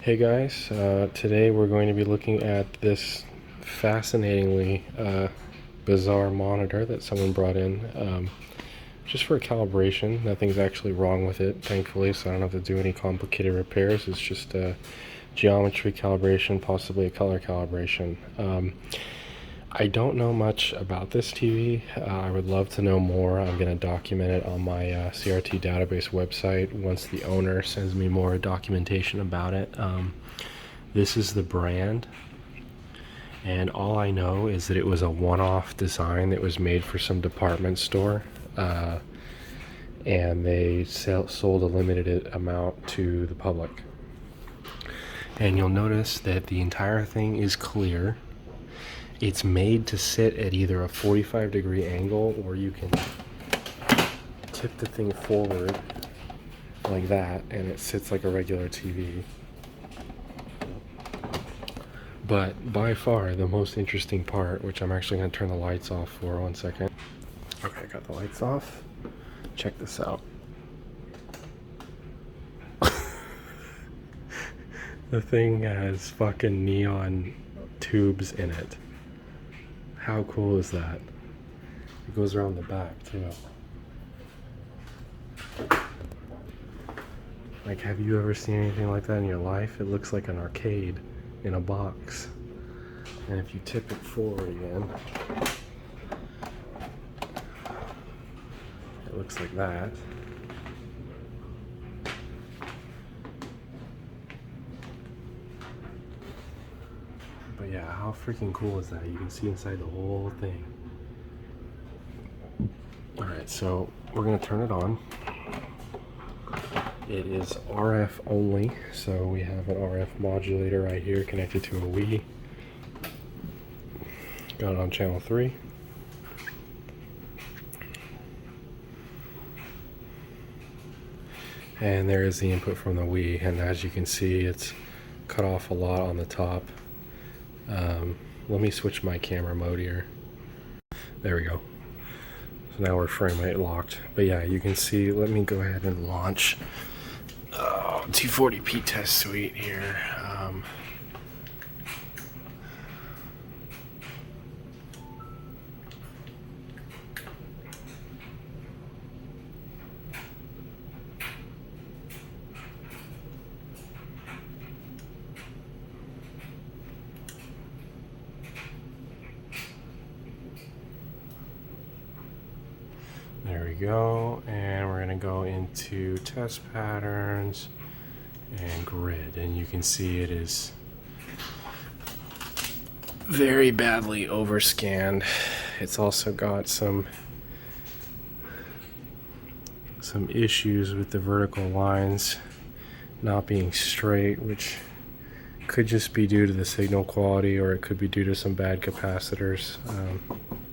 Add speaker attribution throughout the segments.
Speaker 1: Hey guys, today we're going to be looking at this fascinatingly bizarre monitor that someone brought in just for calibration. Nothing's actually wrong with it, thankfully, so I don't have to do any complicated repairs. It's just a geometry calibration, possibly a color calibration. I don't know much about this TV. I would love to know more. I'm going to document it on my CRT database website once the owner sends me more documentation about it. This is the brand, and all I know is that it was a one-off design that was made for some department store, and they sold a limited amount to the public. And you'll notice that the entire thing is clear. It's made to sit at either a 45-degree angle, or you can tip the thing forward like that and it sits like a regular TV. But by far the most interesting part, which I'm actually going to turn the lights off for 1 second. Okay, I got the lights off. Check this out. The thing has fucking neon tubes in it. How cool is that? It goes around the back too. Like, have you ever seen anything like that in your life? It looks like an arcade in a box. And if you tip it forward again, it looks like that. But yeah, how freaking cool is that? You can see inside the whole thing. Alright, so we're going to turn it on. It is RF only, so we have an RF modulator right here connected to a Wii. Got it on channel 3. And there is the input from the Wii, and as you can see, it's cut off a lot on the top. Let me switch my camera mode here. There we go. So now we're frame rate locked. But yeah, you can see, let me go ahead and launch 240p test suite here. There we go, and we're going to go into test patterns and grid, and you can see it is very badly overscanned. It's also got some issues with the vertical lines not being straight, which could just be due to the signal quality, or it could be due to some bad capacitors.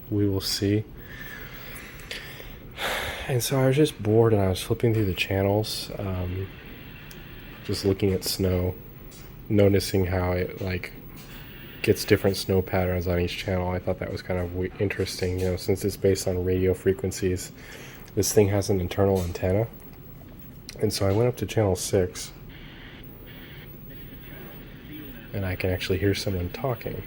Speaker 1: We will see. And so I was just bored and I was flipping through the channels, just looking at snow, noticing how it like gets different snow patterns on each channel. I thought that was kind of interesting, you know, since it's based on radio frequencies. This thing has an internal antenna, and so I went up to channel 6 and I can actually hear someone talking.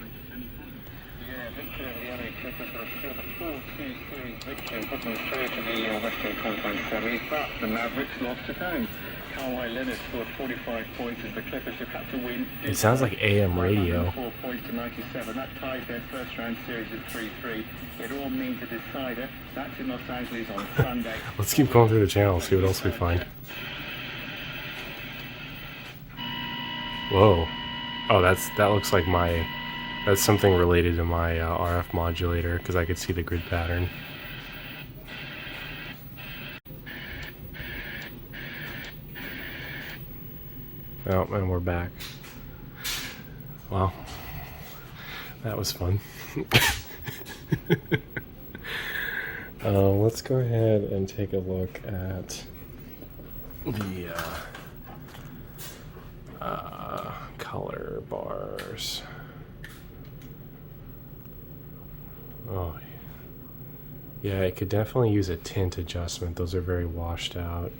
Speaker 2: The Mavericks lost at home. Kawhi Leonard scored 45 points as the Clippers have had to win.
Speaker 1: It sounds like AM radio.
Speaker 2: 4 points to 97. That ties their first round series at 3-3. It all means a decider. That's in Los Angeles on Sunday.
Speaker 1: Let's keep going through the channel, see what else we find. Whoa. Oh, that looks like that's something related to my RF modulator, because I could see the grid pattern. Oh, and we're back. Wow. That was fun. Let's go ahead and take a look at the color bars. Oh, yeah, it could definitely use a tint adjustment. Those are very washed out.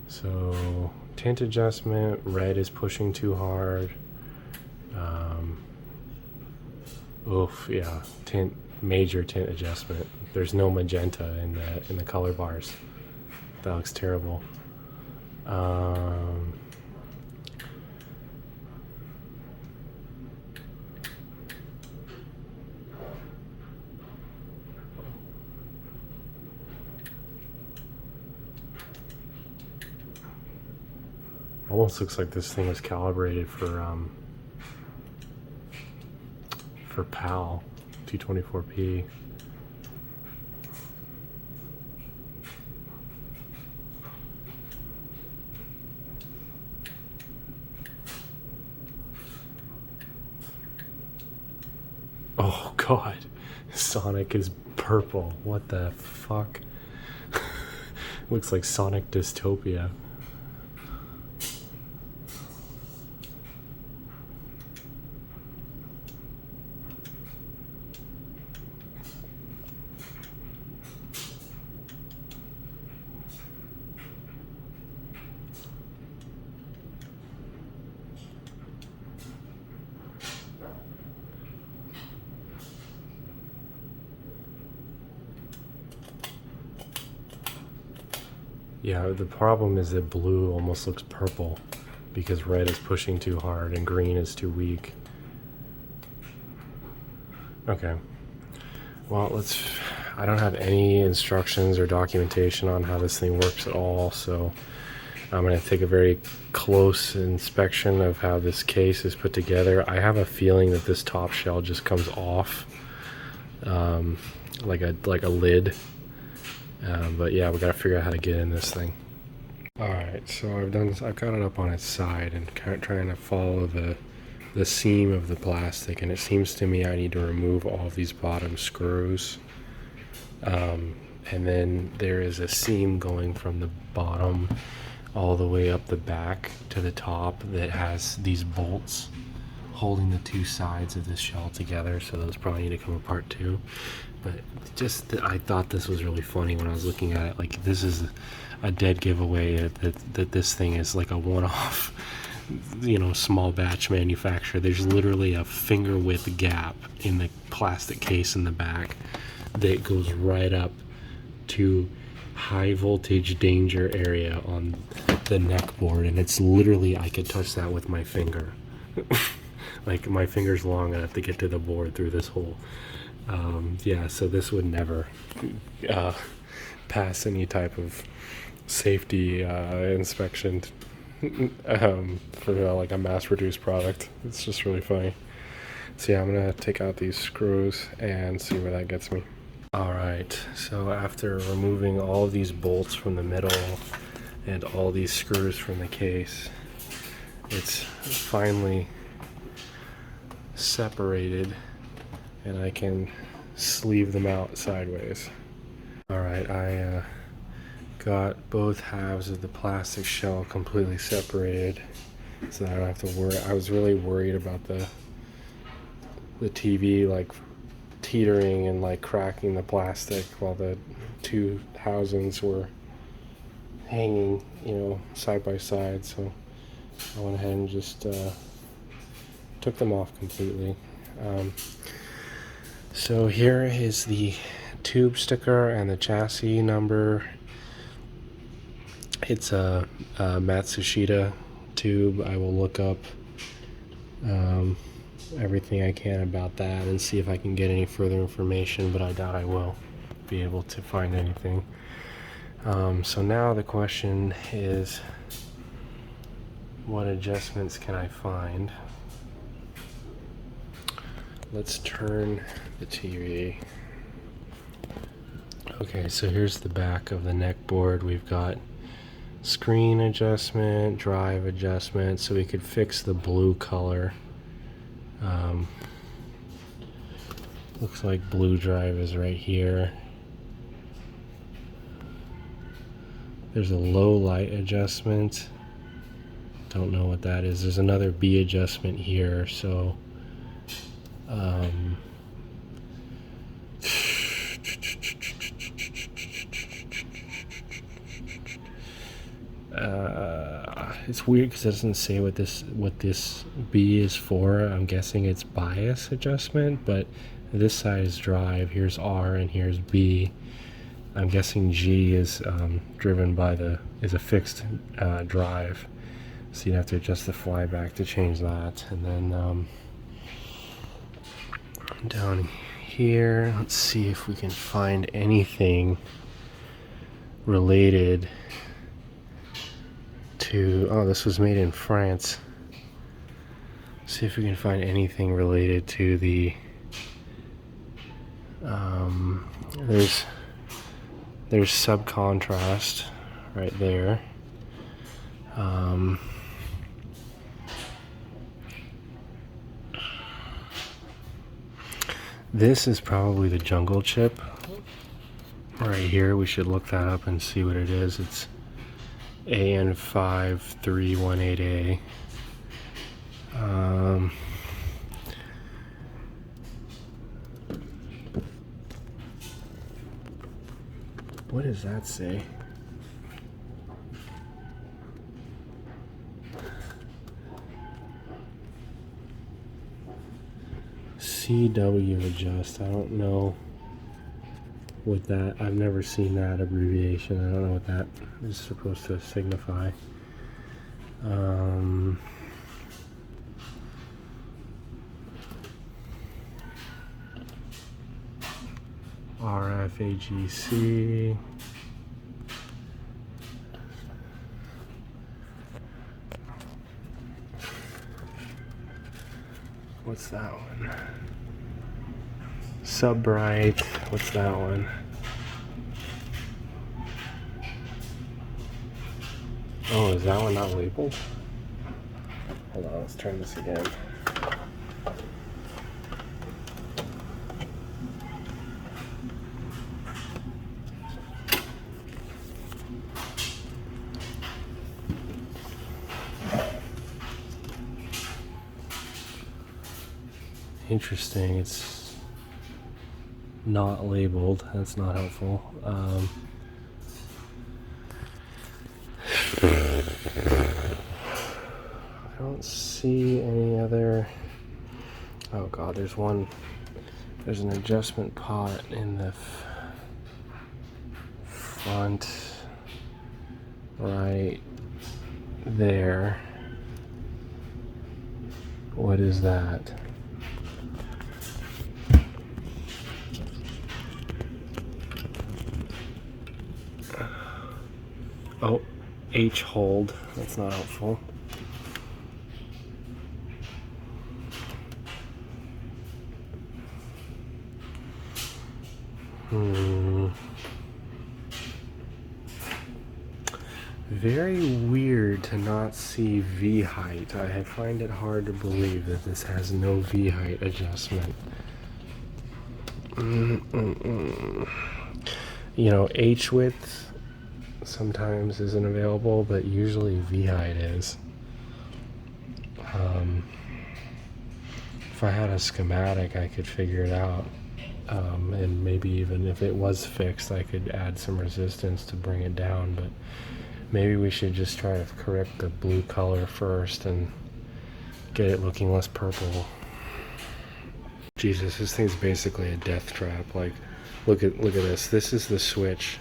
Speaker 1: So tint adjustment, red is pushing too hard. Oof, yeah, major tint adjustment. There's no magenta in the color bars. That looks terrible. Almost looks like this thing was calibrated for PAL 224p. Oh god, Sonic is purple. What the fuck? Looks like Sonic Dystopia. Yeah, the problem is that blue almost looks purple because red is pushing too hard and green is too weak. Okay. Well, I don't have any instructions or documentation on how this thing works at all, so I'm going to take a very close inspection of how this case is put together. I have a feeling that this top shell just comes off like a lid. But yeah, we gotta figure out how to get in this thing. Alright, so I've got it up on its side and trying to follow the seam of the plastic, and it seems to me I need to remove all of these bottom screws. And then there is a seam going from the bottom all the way up the back to the top that has these bolts holding the two sides of this shell together, so those probably need to come apart too. But I thought this was really funny when I was looking at it. Like, this is a dead giveaway that this thing is like a one-off, small batch manufacturer. There's literally a finger width gap in the plastic case in the back that goes right up to high voltage danger area on the neck board, and it's literally, I could touch that with my finger. Like, my finger's long enough to get to the board through this hole. Yeah, so this would never pass any type of safety inspection for like a mass-produced product. It's just really funny. So yeah, I'm gonna take out these screws and see where that gets me. Alright, so after removing all of these bolts from the middle and all these screws from the case, it's finally separated and I can sleeve them out sideways. Alright, I got both halves of the plastic shell completely separated so that I don't have to worry. I was really worried about the TV like teetering and like cracking the plastic while the two housings were hanging, side by side, so I went ahead and just took them off completely. So here is the tube sticker and the chassis number. It's a Matsushita tube. I will look up everything I can about that and see if I can get any further information, but I doubt I will be able to find anything. So now the question is, what adjustments can I find? Let's turn the TV. Okay, so here's the back of the neck board. We've got screen adjustment, drive adjustment, so we could fix the blue color. Looks like blue drive is right here. There's a low light adjustment. Don't know what that is. There's another B adjustment here, so it's weird because it doesn't say what this B is for. I'm guessing it's bias adjustment, but this side is drive. Here's R and here's B. I'm guessing G is driven by is a fixed drive, so you have to adjust the flyback to change that. And then down here, let's see if we can find anything related to. Oh, this was made in France. See if we can find anything related to the. There's subcontrast right there. This is probably the jungle chip right here. We should look that up and see what it is. It's AN5318A. What does that say? CW adjust. I don't know what that. I've never seen that abbreviation. I don't know what that is supposed to signify. RFAGC. What's that one? Subbright. What's that one? Oh, is that one not labeled? Hold on, let's turn this again. Interesting, it's not labeled. That's not helpful. I don't see any other. Oh god, there's an adjustment pot in the front right there. What is that? Oh, H hold. That's not helpful. Very weird to not see V height. I find it hard to believe that this has no V height adjustment. You know, H width sometimes isn't available, but usually V height is. If I had a schematic, I could figure it out. And maybe even if it was fixed, I could add some resistance to bring it down, but maybe we should just try to correct the blue color first and get it looking less purple. Jesus, this thing's basically a death trap. Like, look at this. This is the switch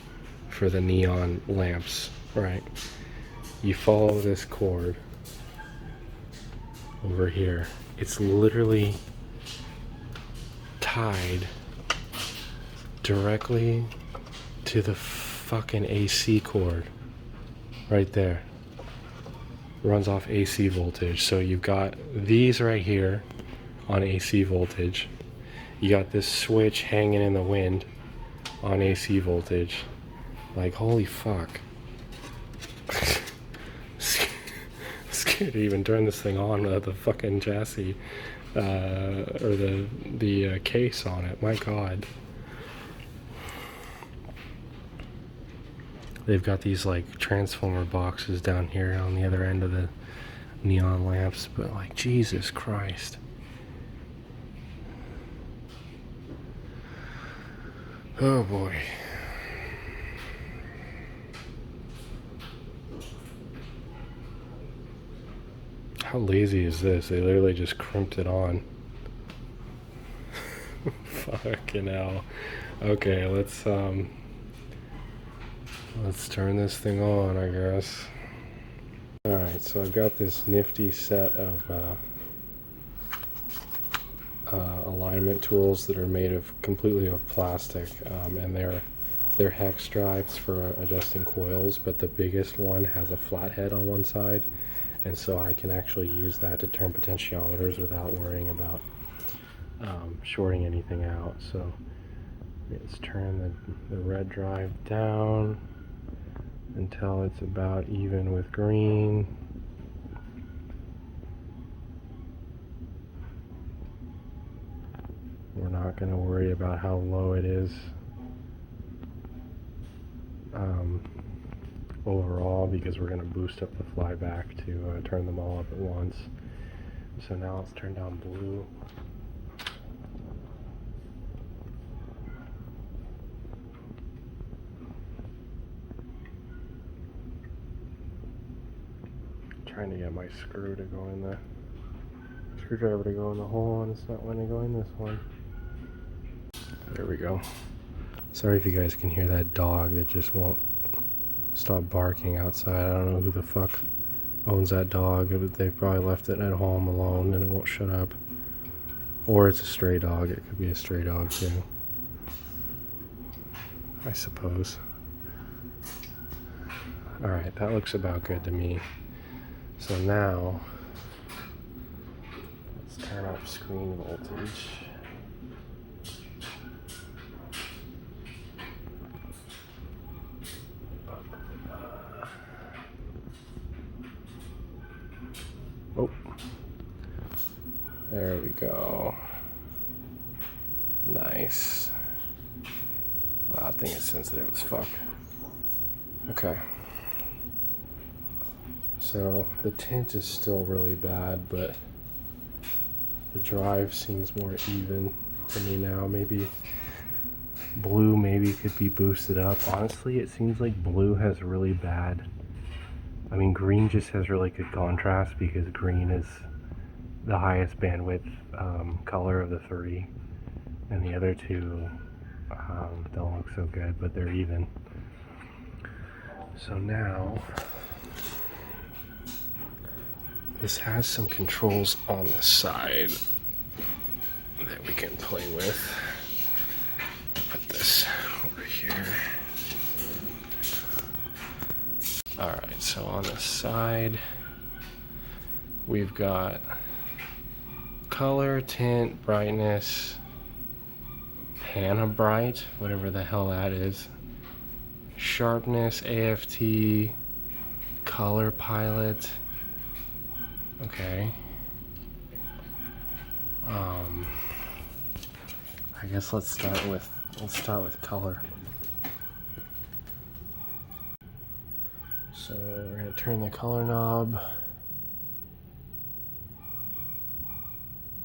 Speaker 1: for the neon lamps, right? You follow this cord over here. It's literally tied directly to the fucking AC cord right there. Runs off AC voltage. So you've got these right here on AC voltage. You got this switch hanging in the wind on AC voltage. Like, holy fuck. Scared to even turn this thing on, the fucking chassis or the case on it. My god. They've got these like transformer boxes down here on the other end of the neon lamps, but like, Jesus Christ. Oh boy. How lazy is this? They literally just crimped it on. Fucking hell. Okay, let's turn this thing on, I guess. Alright, so I've got this nifty set of alignment tools that are made of completely of plastic, and they're hex drives for adjusting coils, but the biggest one has a flat head on one side, and so I can actually use that to turn potentiometers without worrying about shorting anything out. So let's turn the red drive down until it's about even with green. We're not going to worry about how low it is overall, because we're going to boost up the flyback to turn them all up at once. So now let's turn down blue. Trying to get my screwdriver to go in the hole, and it's not letting it go in this one. There we go. Sorry if you guys can hear that dog that just won't stop barking outside. I don't know who the fuck owns that dog, but they've probably left it at home alone and it won't shut up. Or it's a stray dog. It could be a stray dog too, I suppose. Alright, that looks about good to me. So now, let's turn up screen voltage. Oh, there we go. Nice. Wow, that thing is sensitive as fuck. Okay. So the tint is still really bad, but the drive seems more even to me now. Maybe blue could be boosted up. Honestly, it seems like blue has really bad. I mean, green just has really good contrast because green is the highest bandwidth color of the three, and the other two don't look so good, but they're even. So now, this has some controls on the side that we can play with. Put this over here. Alright, so on the side, we've got color, tint, brightness, Panabright, whatever the hell that is, sharpness, AFT, color pilot. Okay. I guess let's start with color. So we're gonna turn the color knob.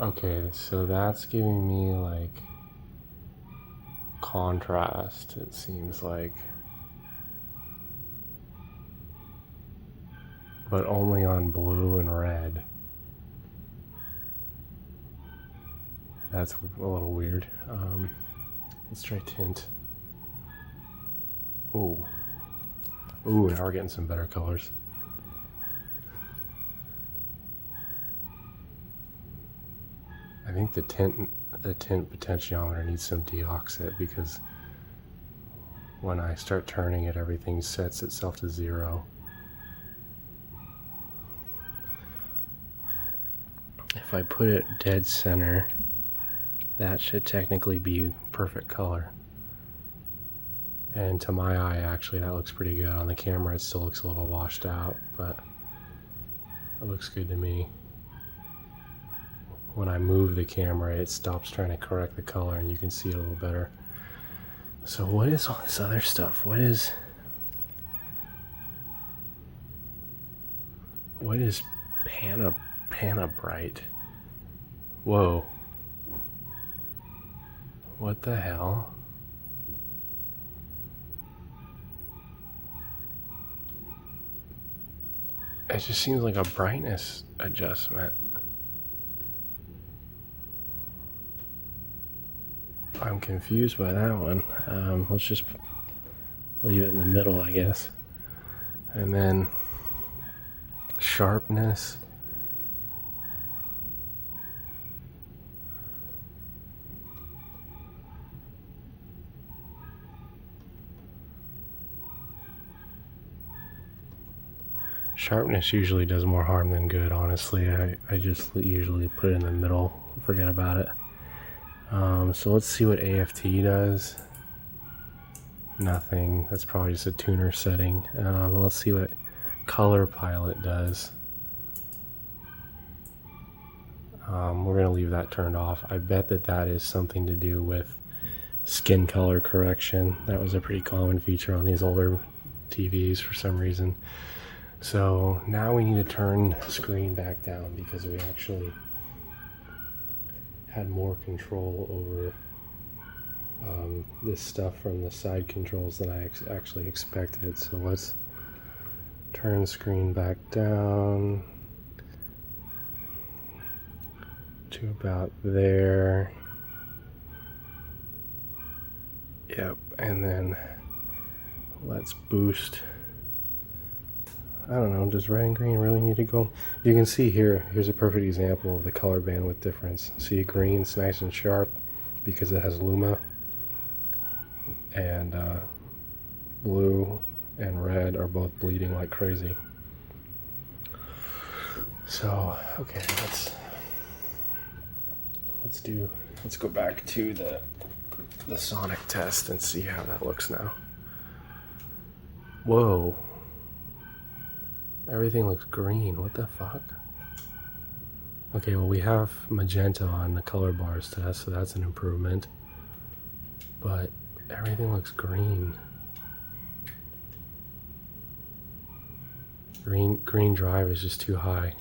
Speaker 1: Okay, so that's giving me like contrast, it seems like. But only on blue and red. That's a little weird. Let's try tint. Ooh. Ooh, now we're getting some better colors. I think the tint potentiometer needs some deoxit, because when I start turning it, everything sets itself to 0. If I put it dead center, that should technically be perfect color. And to my eye, actually, that looks pretty good. On the camera, it still looks a little washed out, but it looks good to me. When I move the camera, it stops trying to correct the color and you can see it a little better. So what is all this other stuff? What is Panabright? Whoa. What the hell? It just seems like a brightness adjustment. I'm confused by that one. Let's just leave it in the middle, I guess. And then sharpness. Sharpness usually does more harm than good, honestly. I just usually put it in the middle, forget about it. So let's see what AFT does. Nothing. That's probably just a tuner setting. Let's see what color pilot does. We're going to leave that turned off. I bet that is something to do with skin color correction. That was a pretty common feature on these older TVs for some reason. So now we need to turn the screen back down because we actually had more control over this stuff from the side controls than I actually expected. So let's turn the screen back down to about there. Yep, and then let's boost. I don't know, does red and green really need to go? You can see here's a perfect example of the color bandwidth difference. See, green's nice and sharp because it has luma, and blue and red are both bleeding like crazy. So, okay, let's go back to the sonic test and see how that looks now. Whoa. Everything looks green. What the fuck? Okay, well, we have magenta on the color bars test, so that's an improvement. But everything looks green. Green drive is just too high.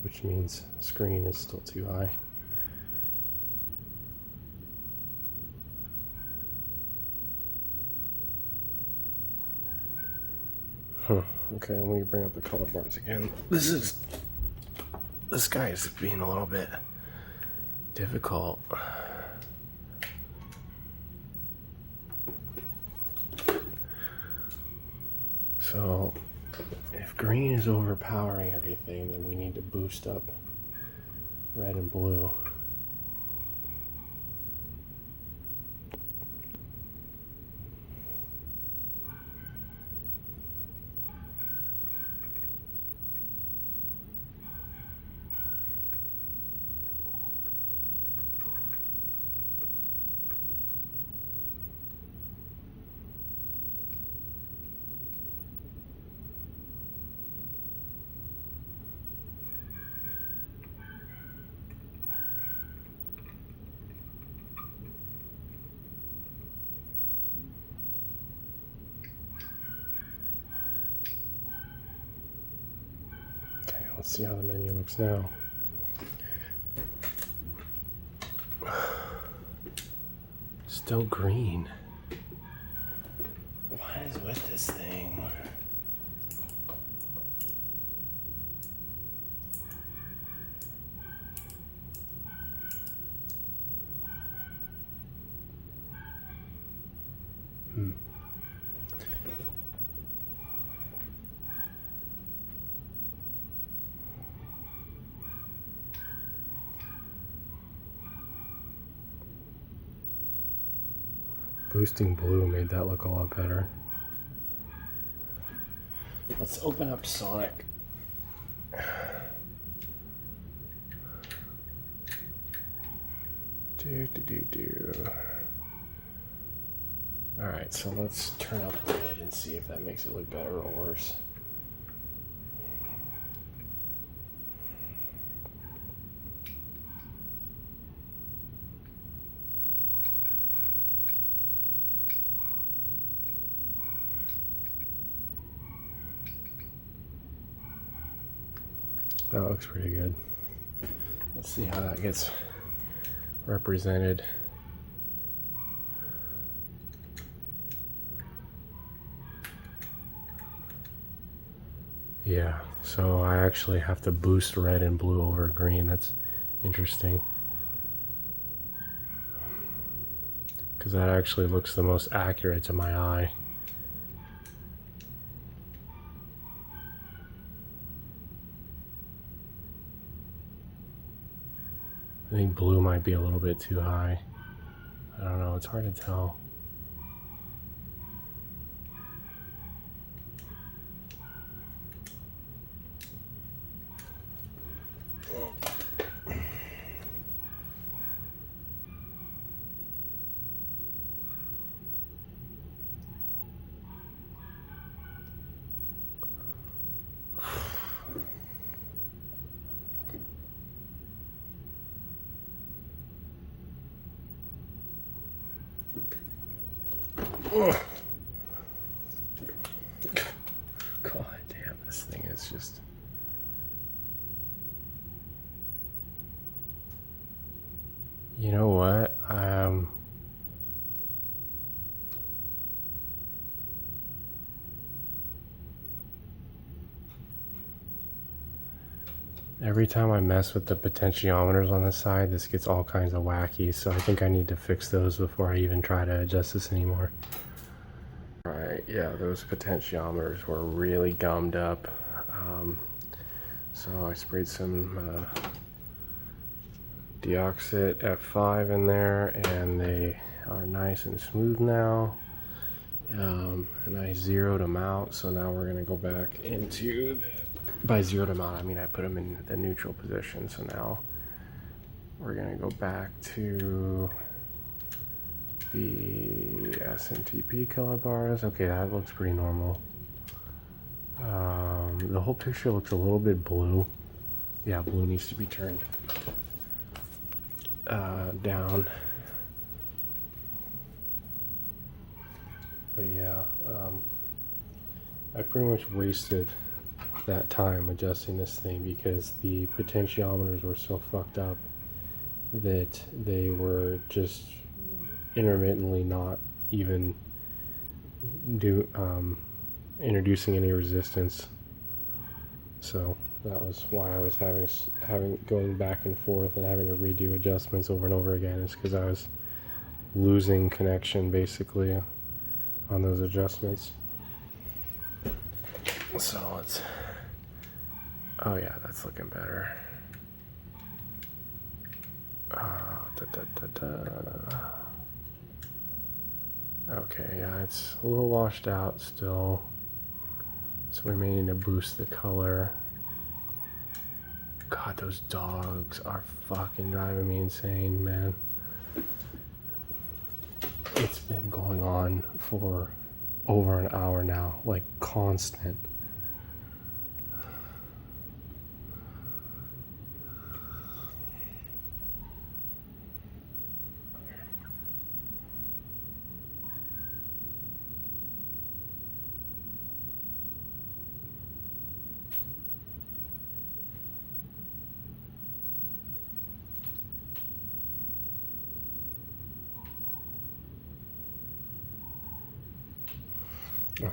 Speaker 1: Which means screen is still too high. Huh. Okay, let me bring up the color bars again. This guy is being a little bit difficult. So if green is overpowering everything, then we need to boost up red and blue. Let's see how the menu looks now. Still green. What is with this thing? Boosting blue made that look a lot better. Let's open up Sonic. Alright, so let's turn up red and see if that makes it look better or worse. That looks pretty good. Let's see how that gets represented. Yeah, so I actually have to boost red and blue over green. That's interesting, because that actually looks the most accurate to my eye. I think blue might be a little bit too high. I don't know, it's hard to tell. Ugh. God damn, this thing is just... You know what? Every time I mess with the potentiometers on this side, this gets all kinds of wacky, so I think I need to fix those before I even try to adjust this anymore. Right, yeah, those potentiometers were really gummed up. So I sprayed some Deoxit F5 in there, and they are nice and smooth now. And I zeroed them out, so now we're going to go back into by zeroed them out, I mean I put them in the neutral position, so now we're going to go back to the SMTP color bars. Okay, that looks pretty normal. The whole picture looks a little bit blue. Yeah, blue needs to be turned down. But yeah, I pretty much wasted that time adjusting this thing because the potentiometers were so fucked up that they were just intermittently not even introducing any resistance. So that was why I was having going back and forth and having to redo adjustments over and over again, is because I was losing connection basically on those adjustments. So let's... Oh yeah, that's looking better. Okay, yeah, it's a little washed out still, so we may need to boost the color. God, those dogs are fucking driving me insane, man. It's been going on for over an hour now, like constant. Okay,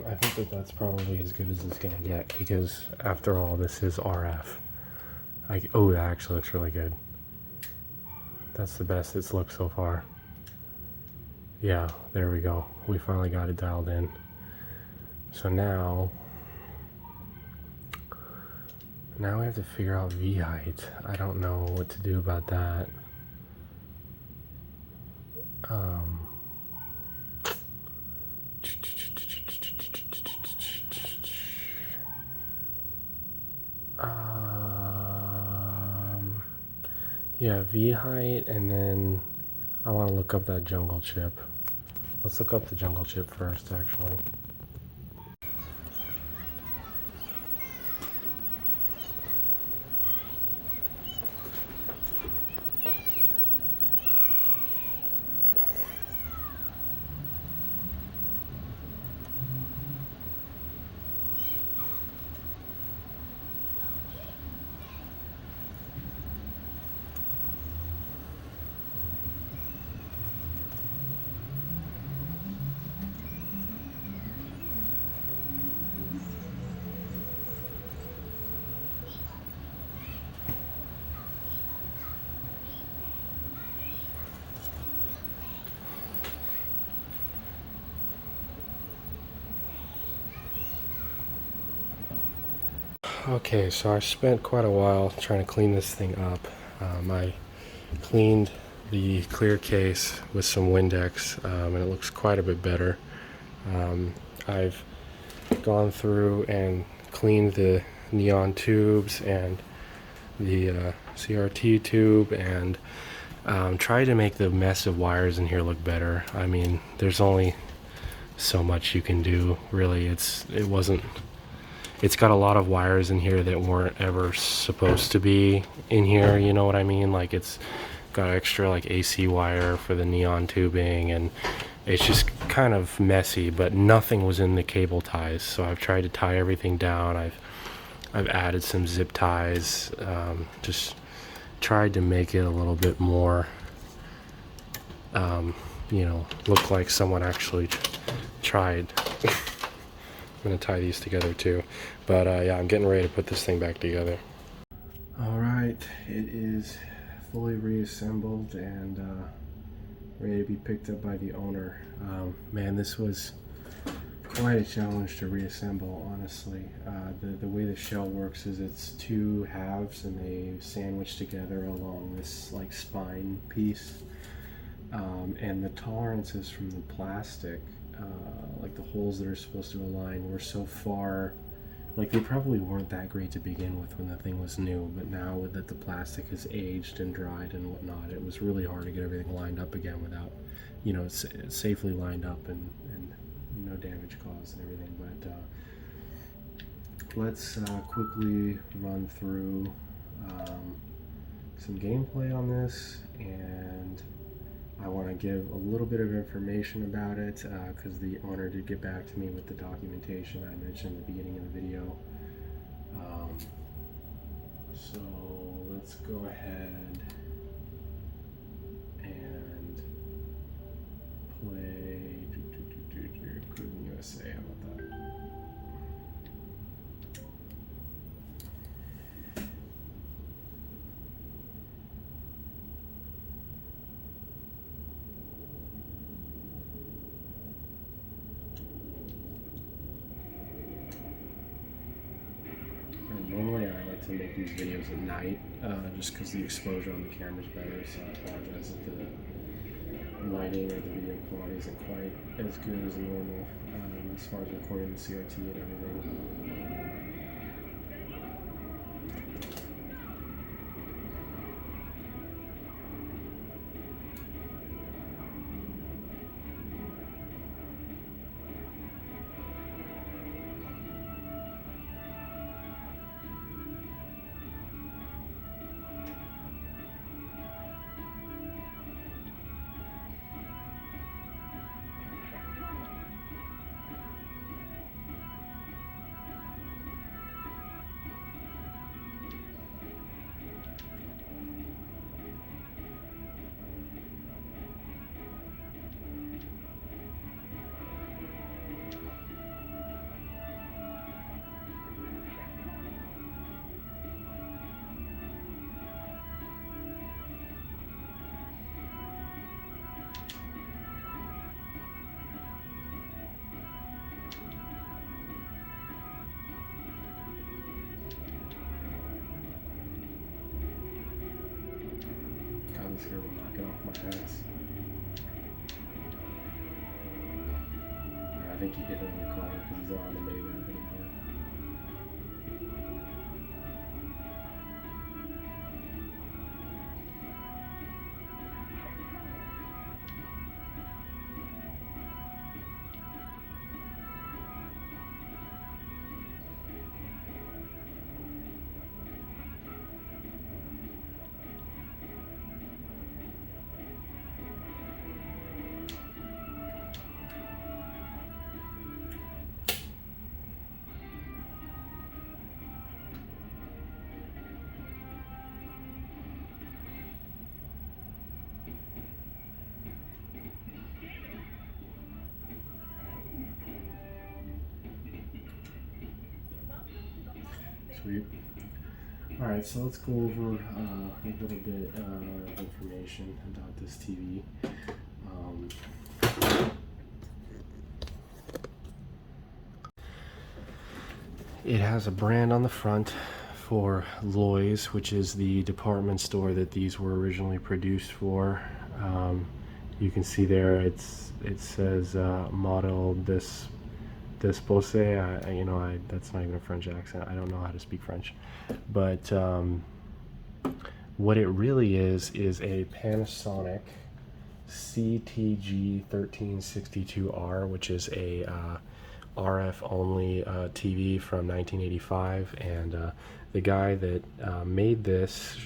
Speaker 1: I think that that's probably as good as it's gonna get, because after all, this is RF. Oh, that actually looks really good. That's the best it's looked so far. Yeah, there we go. We finally got it dialed in. So now we have to figure out V height. I don't know what to do about that. Yeah, V height, and then I want to look up that jungle chip. Let's look up the jungle chip first, actually. Okay, so I spent quite a while trying to clean this thing up. I cleaned the clear case with some Windex, and it looks quite a bit better. I've gone through and cleaned the neon tubes and the CRT tube, and tried to make the mess of wires in here look better. I mean, there's only so much you can do, really. It's got a lot of wires in here that weren't ever supposed to be in here, you know what I mean? Like, it's got extra like AC wire for the neon tubing, and it's just kind of messy, but nothing was in the cable ties. So I've tried to tie everything down. I've added some zip ties, just tried to make it a little bit more, look like someone actually tried. I'm gonna tie these together too, but yeah, I'm getting ready to put this thing back together. All right, it is fully reassembled and ready to be picked up by the owner. Man, this was quite a challenge to reassemble, honestly. The way the shell works is it's two halves and they sandwich together along this like spine piece, and the tolerances from the plastic, like the holes that are supposed to align, were so far, like they probably weren't that great to begin with when the thing was new, but now that the plastic has aged and dried and whatnot, it was really hard to get everything lined up again without, safely lined up and no damage caused and everything. But let's quickly run through some gameplay on this, and I want to give a little bit of information about it because the owner did get back to me with the documentation I mentioned at the beginning of the video. So let's go ahead and play Cruising USA. How about that? Normally I like to make these videos at night, just because the exposure on the camera is better, so I apologize if the lighting or the video quality isn't quite as good as normal as far as recording the CRT and everything. God, this girl will knock it off my ass. I think he hit it in the car because he's not on the Maybach anymore. Sweet. Alright, so let's go over a little bit of information about this TV. It has a brand on the front for Lowe's, which is the department store that these were originally produced for. You can see there it says model Despose. That's not even a French accent. I don't know how to speak French, but what it really is a Panasonic CTG-1362R, which is a RF only TV from 1985, and the guy that made this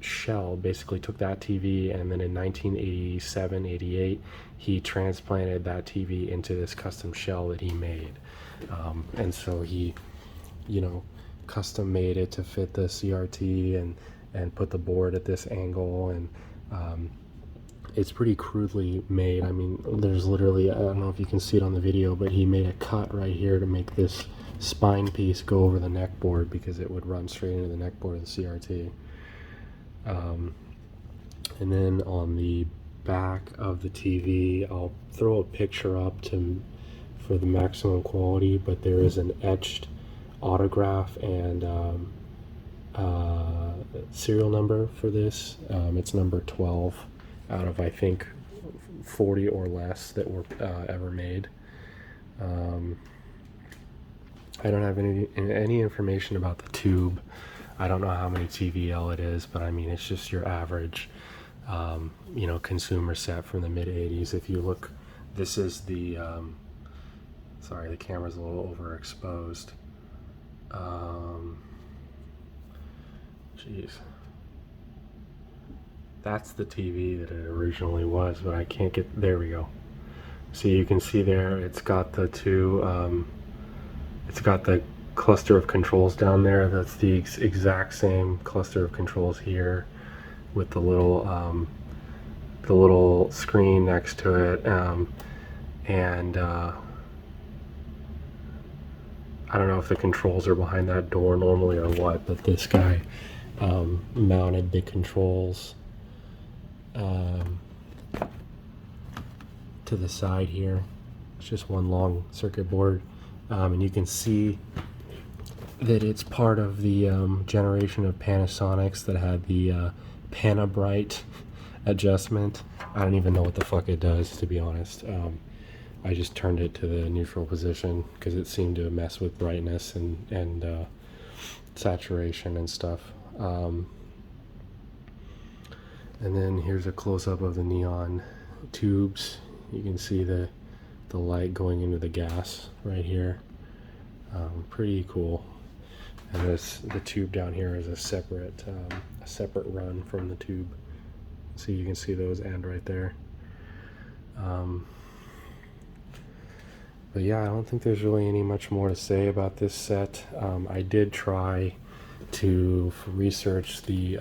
Speaker 1: shell basically took that TV, and then in 1987-88 he transplanted that TV into this custom shell that he made, and so he custom made it to fit the CRT and put the board at this angle, and it's pretty crudely made. I mean, there's literally, I don't know if you can see it on the video, but he made a cut right here to make this spine piece go over the neck board because it would run straight into the neck board of the CRT. And then on the back of the TV, I'll throw a picture up for the maximum quality, but there is an etched autograph and serial number for this. It's number 12 out of, I think, 40 or less that were ever made. I don't have any information about the tube. I don't know how many TVL it is, but I mean, it's just your average consumer set from the mid 80s. If you look, this is the sorry, the camera's a little overexposed. Jeez, that's the TV that it originally was, but I can't get, there we go. So you can see there, it's got the two, it's got the cluster of controls down there. That's the exact same cluster of controls here with the little screen next to it, and I don't know if the controls are behind that door normally or what, but this guy mounted the controls to the side here. It's just one long circuit board, and you can see that it's part of the generation of Panasonics that had the Panabright adjustment. I don't even know what the fuck it does, to be honest. I just turned it to the neutral position because it seemed to mess with brightness and saturation and stuff. And then here's a close-up of the neon tubes. You can see the light going into the gas right here. Pretty cool. And the tube down here is a separate run from the tube. So you can see those end right there. But yeah, I don't think there's really any much more to say about this set. I did try to research the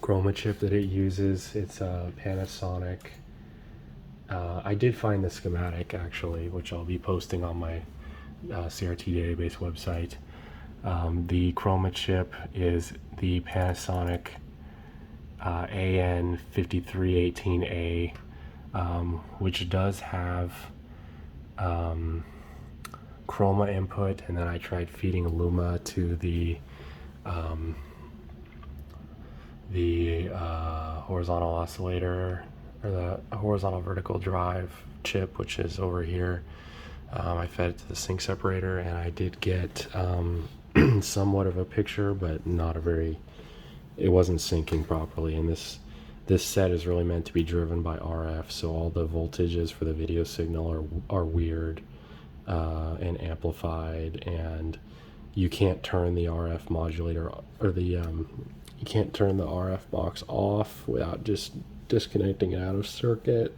Speaker 1: chroma chip that it uses. It's a Panasonic. I did find the schematic actually, which I'll be posting on my CRT database website. The chroma chip is the Panasonic AN5318A, which does have chroma input, and then I tried feeding Luma to the horizontal oscillator, or the horizontal vertical drive chip, which is over here. I fed it to the sync separator, and I did get somewhat of a picture, but not a very, it wasn't syncing properly. And this set is really meant to be driven by RF, so all the voltages for the video signal are weird and amplified, and you can't turn the RF modulator, or you can't turn the RF box off without just disconnecting it out of circuit.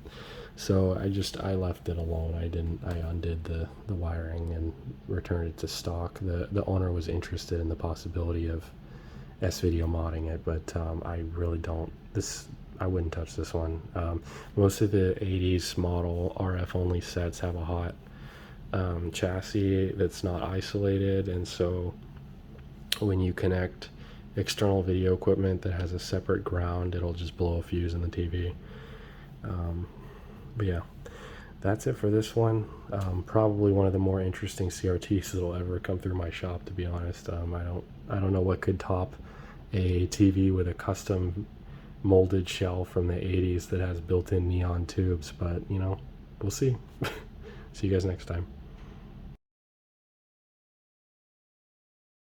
Speaker 1: So I left it alone. I undid the wiring and returned it to stock. The owner was interested in the possibility of S-video modding it, but I really don't. I wouldn't touch this one. Most of the 80s model RF only sets have a hot chassis that's not isolated, and so when you connect external video equipment that has a separate ground, it'll just blow a fuse in the TV. But yeah, that's it for this one. Probably one of the more interesting CRTs that'll ever come through my shop, to be honest. I don't know what could top a TV with a custom molded shell from the 80s that has built-in neon tubes, but you know, we'll see. See you guys next time.